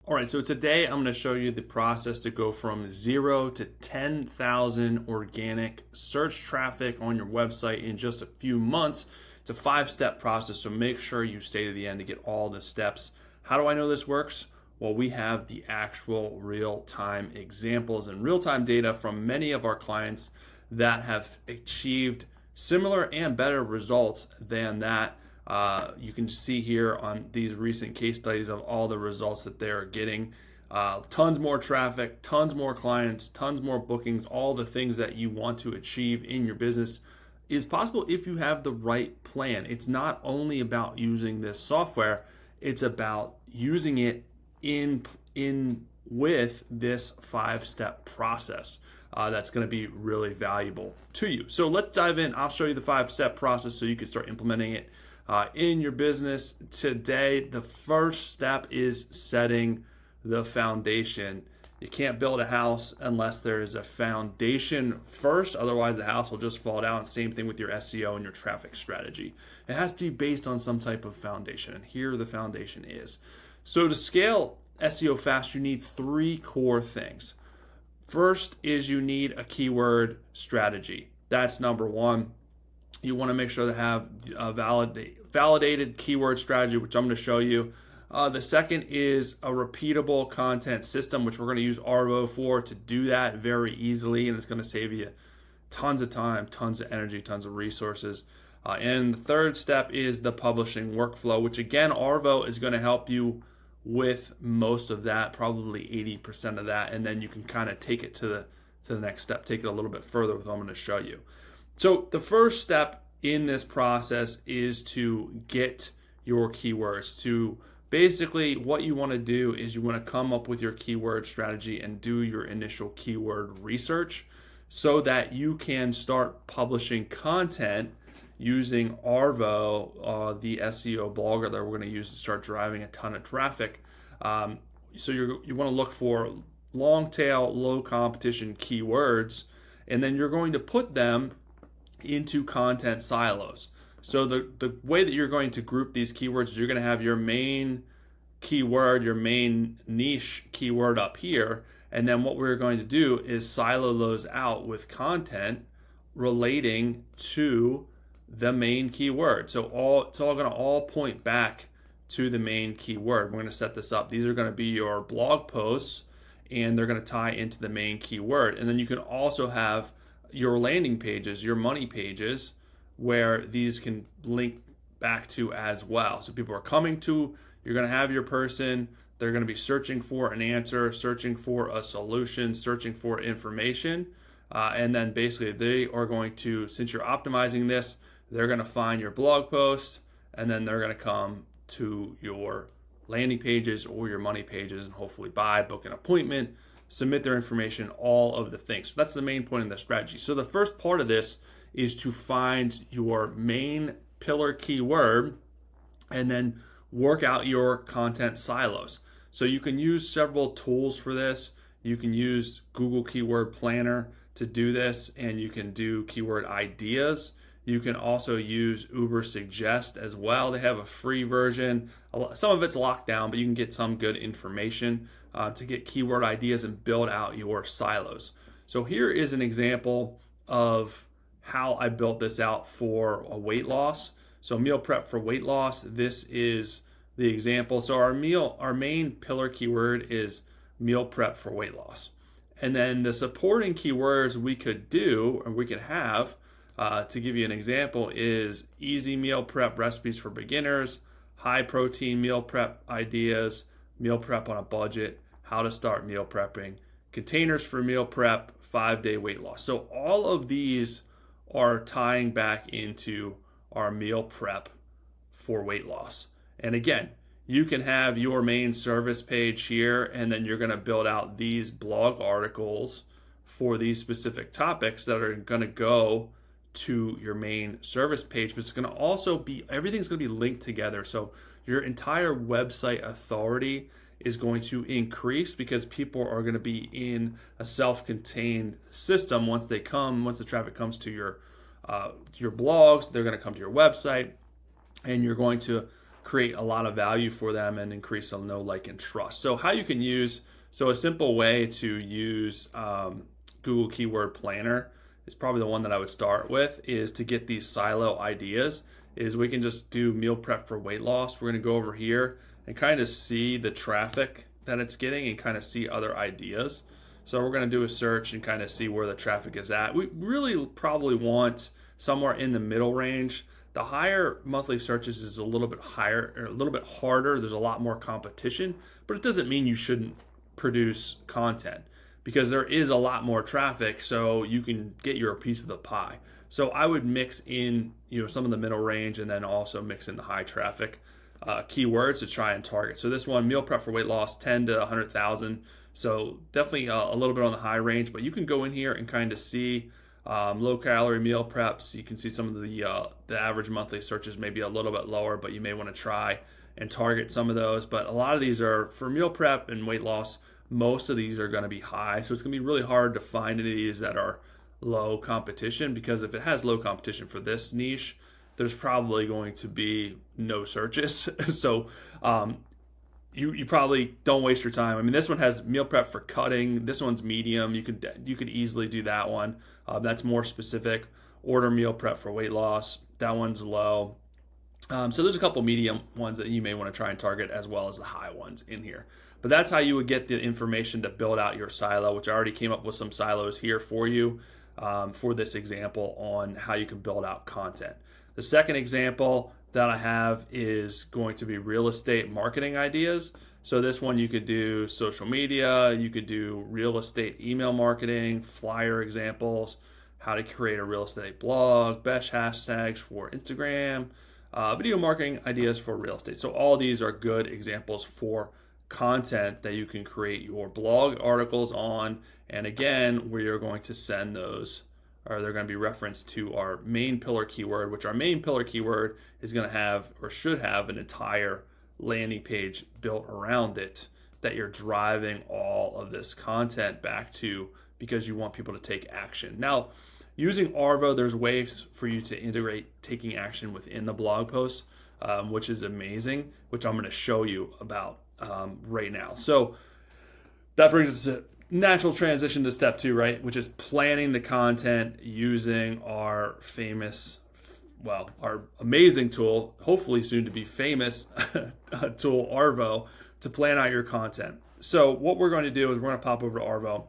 All right, so today I'm going to show you the process to go from 0 to 10,000 organic search traffic on your website in just a few months. It's a 5-step process, so make sure you stay to the end to get all the steps. How do I know this works? Well, we have the actual real-time examples and real-time data from many of our clients that have achieved similar and better results than that. You can see here on these recent case studies of all the results that they're getting. Tons more traffic, tons more clients, tons more bookings, all the things that you want to achieve in your business is possible if you have the right plan. It's not only about using this software, it's about using it in with this 5-step process. That's going to be really valuable to you. So let's dive in. I'll show you the 5-step process so you can start implementing it in your business today. The first step is setting the foundation. You can't build a house unless there is a foundation first, otherwise the house will just fall down. Same thing with your SEO and your traffic strategy. It has to be based on some type of foundation, and here the foundation is. So to scale SEO fast, you need 3 core things. First is you need a keyword strategy. That's number 1. You want to make sure to have a validated keyword strategy, which I'm going to show you. The second is a repeatable content system, which we're going to use Arvow for to do that very easily, and it's going to save you tons of time, tons of energy, tons of resources. And the third step is the publishing workflow, which again, Arvow is going to help you with most of that, probably 80% of that, and then you can kind of take it to the next step, take it a little bit further with what I'm going to show you. So the first step in this process is to get your keywords. To basically what you want to do is you want to come up with your keyword strategy and do your initial keyword research so that you can start publishing content using Arvow, the SEO blogger that we're going to use to start driving a ton of traffic. So you want to look for long tail, low competition keywords, and then you're going to put them into content silos. So the way that you're going to group these keywords is you're going to have your main keyword, your main niche keyword up here, and then what we're going to do is silo those out with content relating to the main keyword. So it's all going to all point back to the main keyword. We're going to set this up. These are going to be your blog posts, and they're going to tie into the main keyword. And then you can also have your landing pages, your money pages, where these can link back to as well. So people are coming to, you're going to have your person, they're going to be searching for an answer, searching for a solution, searching for information, and then basically they are going to, since you're optimizing this, they're going to find your blog post, and then they're going to come to your landing pages or your money pages and hopefully buy, book an appointment, submit their information, all of the things. So that's the main point of the strategy. So the first part of this is to find your main pillar keyword and then work out your content silos. So you can use several tools for this. You can use Google Keyword Planner to do this, and you can do keyword ideas. You can also use Uber Suggest as well. They have a free version. Some of it's locked down, but you can get some good information to get keyword ideas and build out your silos. So here is an example of how I built this out for a weight loss. So meal prep for weight loss. This is the example. So our main pillar keyword is meal prep for weight loss. And then the supporting keywords we could do, or we could have, to give you an example, is easy meal prep recipes for beginners, high protein meal prep ideas, meal prep on a budget, how to start meal prepping, containers for meal prep, 5-day weight loss. So all of these are tying back into our meal prep for weight loss. And again, you can have your main service page here, and then you're going to build out these blog articles for these specific topics that are going to go to your main service page, but it's going to also be, everything's going to be linked together. So your entire website authority is going to increase because people are going to be in a self-contained system. Once the traffic comes to your blogs, they're going to come to your website, and you're going to create a lot of value for them and increase the know, like, and trust. So how you can use, so a simple way to use Google Keyword Planner is probably the one that I would start with, is to get these silo ideas, is we can just do meal prep for weight loss. We're gonna go over here and kind of see the traffic that it's getting and kind of see other ideas. So we're gonna do a search and kind of see where the traffic is at. We really probably want somewhere in the middle range. The higher monthly searches is a little bit higher, or a little bit harder. There's a lot more competition, but it doesn't mean you shouldn't produce content, because there is a lot more traffic, so you can get your piece of the pie. So I would mix in, some of the middle range, and then also mix in the high traffic keywords to try and target. So this one, meal prep for weight loss, 10 to 100,000. So definitely a little bit on the high range, but you can go in here and kind of see low calorie meal preps. You can see some of the average monthly searches may be a little bit lower, but you may want to try and target some of those. But a lot of these are for meal prep and weight loss. Most of these are going to be high, so it's going to be really hard to find any of these that are low competition, because if it has low competition for this niche, there's probably going to be no searches. So you probably don't waste your time. I mean, this one has meal prep for cutting. This one's medium. You could easily do that one. That's more specific. Order meal prep for weight loss. That one's low. So there's a couple medium ones that you may want to try and target, as well as the high ones in here. But that's how you would get the information to build out your silo, which I already came up with some silos here for you for this example on how you can build out content. The second example that I have is going to be real estate marketing ideas. So this one, you could do social media, you could do real estate email marketing, flyer examples, how to create a real estate blog, best hashtags for Instagram, video marketing ideas for real estate. So all these are good examples for content that you can create your blog articles on. And again, we are going to send those, or they're going to be referenced to our main pillar keyword, which our main pillar keyword is going to have, or should have, an entire landing page built around it that you're driving all of this content back to, because you want people to take action. Now, using Arvow, there's ways for you to integrate taking action within the blog post, which is amazing, which I'm going to show you about right now. So that brings us to natural transition to step 2, right? Which is planning the content using our our amazing tool, hopefully soon to be famous tool, Arvow, to plan out your content. So what we're going to do is we're going to pop over to Arvow.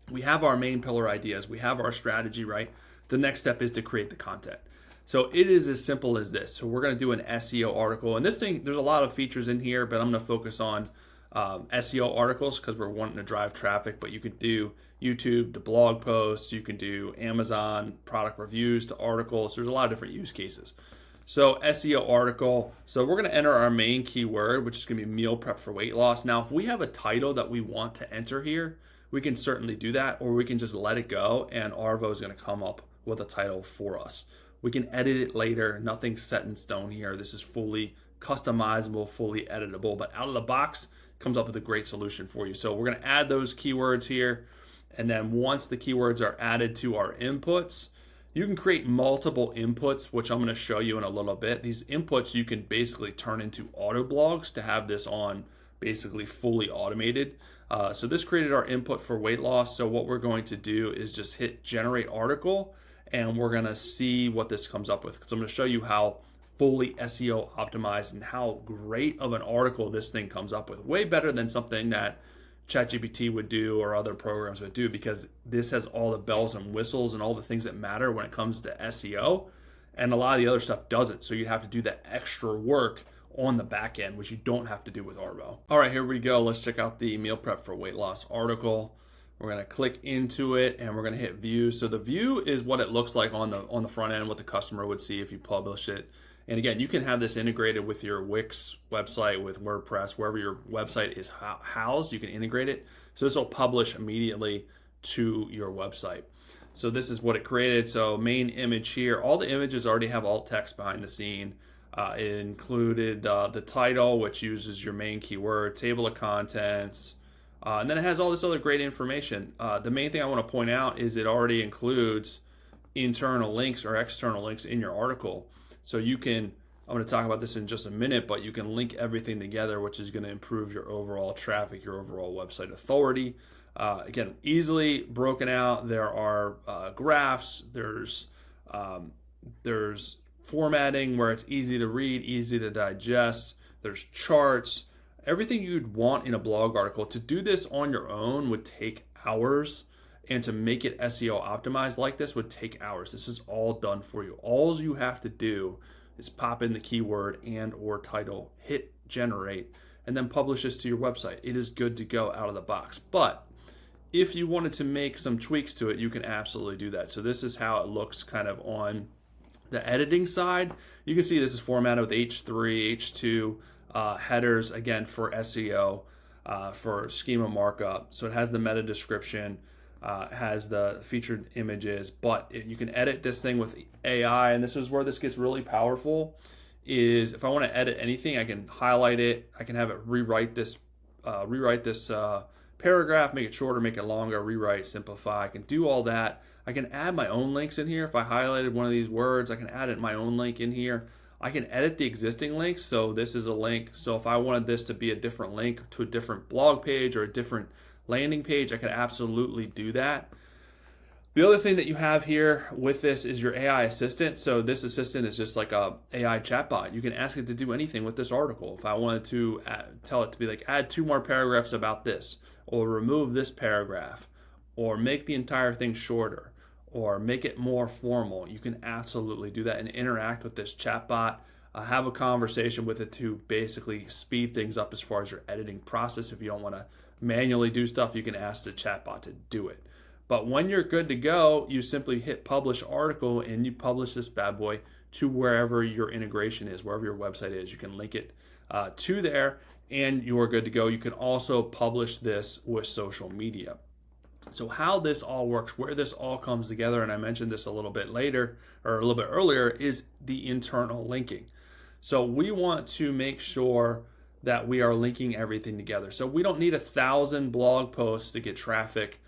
We have our main pillar ideas. We have our strategy, right? The next step is to create the content. So it is as simple as this. So we're going to do an SEO article. And this thing, there's a lot of features in here, but I'm going to focus on SEO articles because we're wanting to drive traffic. But you could do YouTube to blog posts. You can do Amazon product reviews to articles. There's a lot of different use cases. So SEO article. So we're going to enter our main keyword, which is going to be meal prep for weight loss. Now, if we have a title that we want to enter here, we can certainly do that, or we can just let it go and Arvow is going to come up with a title for us. We can edit it later. Nothing's set in stone here. This is fully customizable, fully editable, but out of the box, comes up with a great solution for you. So we're going to add those keywords here. And then once the keywords are added to our inputs, you can create multiple inputs, which I'm going to show you in a little bit. These inputs you can basically turn into auto blogs to have this on basically fully automated. So this created our input for weight loss. So what we're going to do is just hit generate article, and we're going to see what this comes up with. So I'm going to show you how fully SEO optimized and how great of an article this thing comes up with. Way better than something that ChatGPT would do or other programs would do, because this has all the bells and whistles and all the things that matter when it comes to SEO. And a lot of the other stuff doesn't. So you'd have to do that extra work on the back end, which you don't have to do with Arvow. All right, here we go. Let's check out the meal prep for weight loss article. We're going to click into it and we're going to hit view. So the view is what it looks like on the front end, what the customer would see if you publish it. And again, you can have this integrated with your Wix website, with WordPress, wherever your website is housed, you can integrate it. So this will publish immediately to your website. So this is what it created. So main image here, all the images already have alt text behind the scene. It included the title, which uses your main keyword, table of contents, and then it has all this other great information. The main thing I want to point out is it already includes internal links or external links in your article. So you can I'm going to talk about this in just a minute, but you can link everything together, which is going to improve your overall traffic, your overall website authority. Again, easily broken out. There are graphs. There's formatting where it's easy to read, easy to digest. There's charts. Everything you'd want in a blog article. To do this on your own would take hours, and to make it SEO optimized like this would take hours. This is all done for you. All you have to do is pop in the keyword and or title, hit generate, and then publish this to your website. It is good to go out of the box. But if you wanted to make some tweaks to it, you can absolutely do that. So this is how it looks kind of on the editing side. You can see this is formatted with H3, H2 headers, again, for SEO, for schema markup. So it has the meta description, has the featured images, but you can edit this thing with AI, and this is where this gets really powerful, is if I want to edit anything, I can highlight it, I can have it rewrite this paragraph, make it shorter, make it longer, rewrite, simplify. I can do all that. I can add my own links in here. If I highlighted one of these words, I can add my own link in here. I can edit the existing links. So this is a link. So if I wanted this to be a different link to a different blog page or a different landing page, I could absolutely do that. The other thing that you have here with this is your AI assistant. So this assistant is just like a AI chatbot. You can ask it to do anything with this article. If I wanted to tell it to be like, add 2 more paragraphs about this, or remove this paragraph, or make the entire thing shorter, or make it more formal, you can absolutely do that and interact with this chatbot. Have a conversation with it to basically speed things up as far as your editing process. If you don't want to manually do stuff, you can ask the chatbot to do it. But when you're good to go, you simply hit publish article and you publish this bad boy to wherever your integration is, wherever your website is. You can link it to there and you are good to go. You can also publish this with social media. So how this all works, where this all comes together, and I mentioned this a little bit later or a little bit earlier, is the internal linking. So we want to make sure that we are linking everything together. So we don't need 1,000 blog posts to get traffic.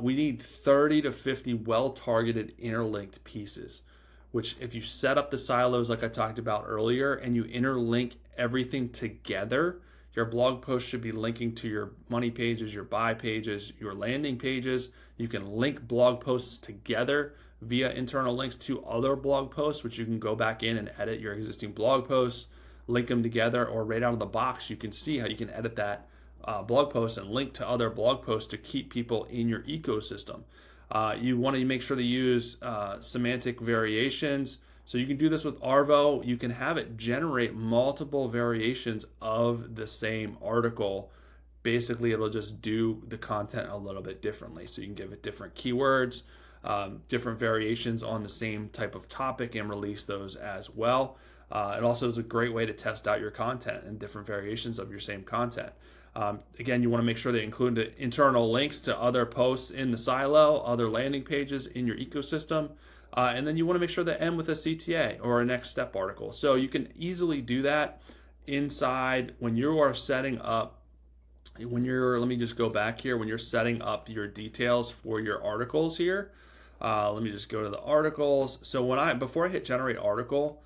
We need 30 to 50 well-targeted interlinked pieces, which if you set up the silos like I talked about earlier and you interlink everything together, your blog post should be linking to your money pages, your buy pages, your landing pages. You can link blog posts together via internal links to other blog posts, which you can go back in and edit your existing blog posts, link them together, or right out of the box, you can see how you can edit that blog post and link to other blog posts to keep people in your ecosystem. You want to make sure to use semantic variations. So you can do this with Arvow. You can have it generate multiple variations of the same article. Basically, it'll just do the content a little bit differently. So you can give it different keywords, different variations on the same type of topic, and release those as well. It also is a great way to test out your content and different variations of your same content. Again, you want to make sure they include the internal links to other posts in the silo, other landing pages in your ecosystem. And then you want to make sure they end with a CTA or a next step article. So you can easily do that inside when you are setting up, let me just go back here, when you're setting up your details for your articles here. Let me just go to the articles. So before I hit generate article,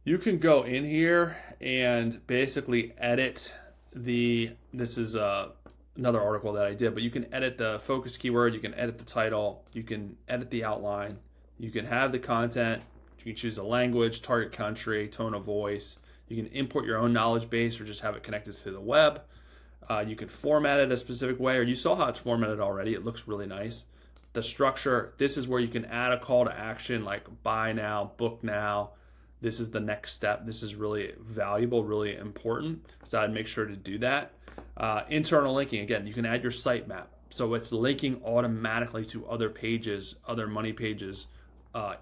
you can go in here and basically edit this is another article that I did, but you can edit the focus keyword, you can edit the title, you can edit the outline, you can have the content, you can choose a language, target country, tone of voice, you can import your own knowledge base or just have it connected to the web. You can format it a specific way, or you saw how it's formatted already, it looks really nice. The structure, this is where you can add a call to action like buy now, book now. This is the next step. This is really valuable, really important. So I'd make sure to do that. Internal linking, again, you can add your sitemap. So it's linking automatically to other pages, other money pages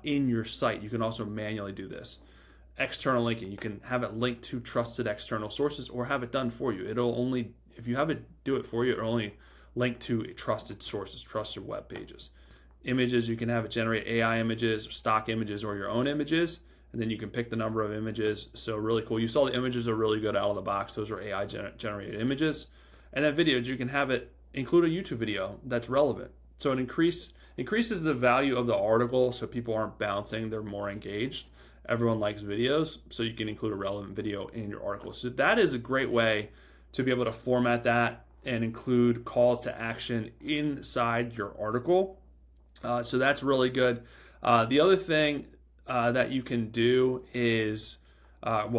in your site. You can also manually do this. External linking, you can have it linked to trusted external sources or have it done for you. It'll only, if you have it do it for you, it'll only link to trusted sources, trusted web pages. Images, you can have it generate AI images, stock images, or your own images. And then you can pick the number of images. So really cool. You saw the images are really good out of the box. Those are AI generated images. And then videos, you can have it include a YouTube video that's relevant. So it increases the value of the article so people aren't bouncing, they're more engaged. everyone likes videos, so you can include a relevant video in your article. So that is a great way to be able to format that and include calls to action inside your article. So that's really good. The other thing that you can do is,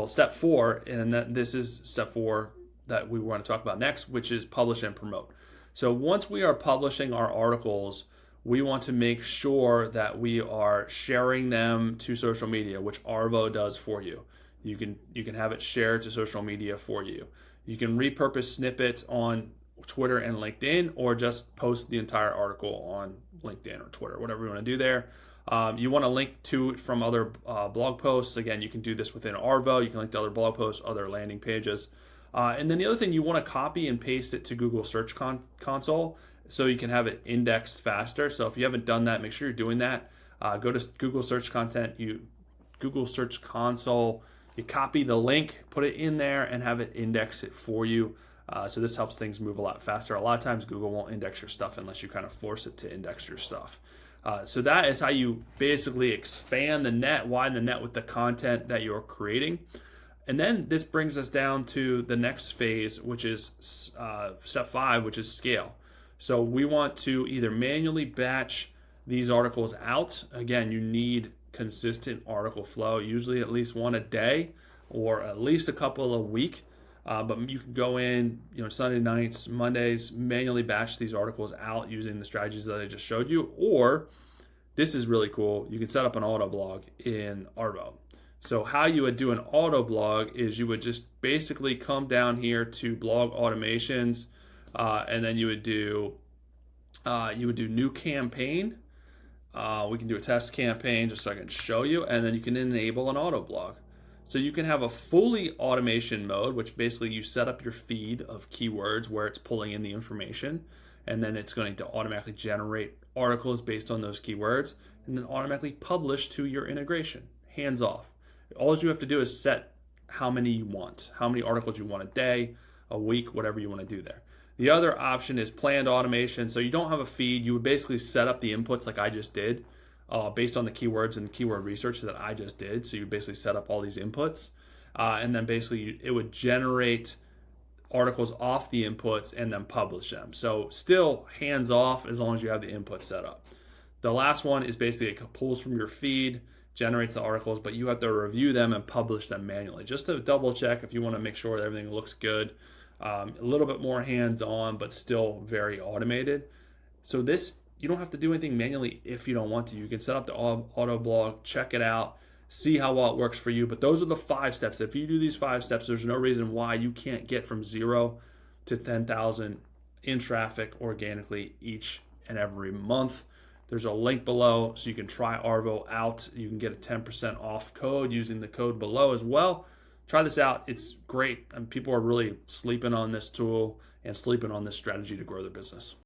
step 4, and this is step 4 that we want to talk about next, which is publish and promote. So once we are publishing our articles, we want to make sure that we are sharing them to social media, which Arvow does for you. You can have it shared to social media for you. You can repurpose snippets on Twitter and LinkedIn, or just post the entire article on LinkedIn or Twitter, whatever you want to do there. You want to link to it from other blog posts. Again, you can do this within Arvow. You can link to other blog posts, other landing pages. And then the other thing, you want to copy and paste it to Google Search Console so you can have it indexed faster. So if you haven't done that, make sure you're doing that. Go to Google Search Content, Google Search Console, you copy the link, put it in there, and have it index it for you. So this helps things move a lot faster. A lot of times Google won't index your stuff unless you kind of force it to index your stuff. So that is how you basically expand the net, widen the net with the content that you're creating. And then this brings us down to the next phase, which is step 5, which is scale. So we want to either manually batch these articles out. Again, you need consistent article flow, usually at least one a day or at least a couple a week. But you can go in, Sunday nights, Mondays, manually batch these articles out using the strategies that I just showed you. Or this is really cool, you can set up an auto blog in Arvow. So how you would do an auto blog is you would just basically come down here to blog automations, and then you would do new campaign. We can do a test campaign just so I can show you, and then you can enable an auto blog. So you can have a fully automation mode, which basically you set up your feed of keywords where it's pulling in the information, and then it's going to automatically generate articles based on those keywords, and then automatically publish to your integration, hands off. All you have to do is set how many you want, how many articles you want a day, a week, whatever you want to do there. The other option is planned automation. So you don't have a feed. You would basically set up the inputs like I just did, based on the keywords and keyword research that I just did. So you basically set up all these inputs, and then basically it would generate articles off the inputs and then publish them. So still hands off as long as you have the input set up. The last one is basically it pulls from your feed, generates the articles, but you have to review them and publish them manually just to double check if you want to make sure that everything looks good. A little bit more hands-on, but still very automated. So this, you don't have to do anything manually if you don't want to. You can set up the auto blog, check it out, see how well it works for you. But those are the 5 steps. If you do these 5 steps, there's no reason why you can't get from 0 to 10,000 in traffic organically each and every month. There's a link below so you can try Arvow out. You can get a 10% off code using the code below as well. Try this out. It's great. And people are really sleeping on this tool and sleeping on this strategy to grow their business.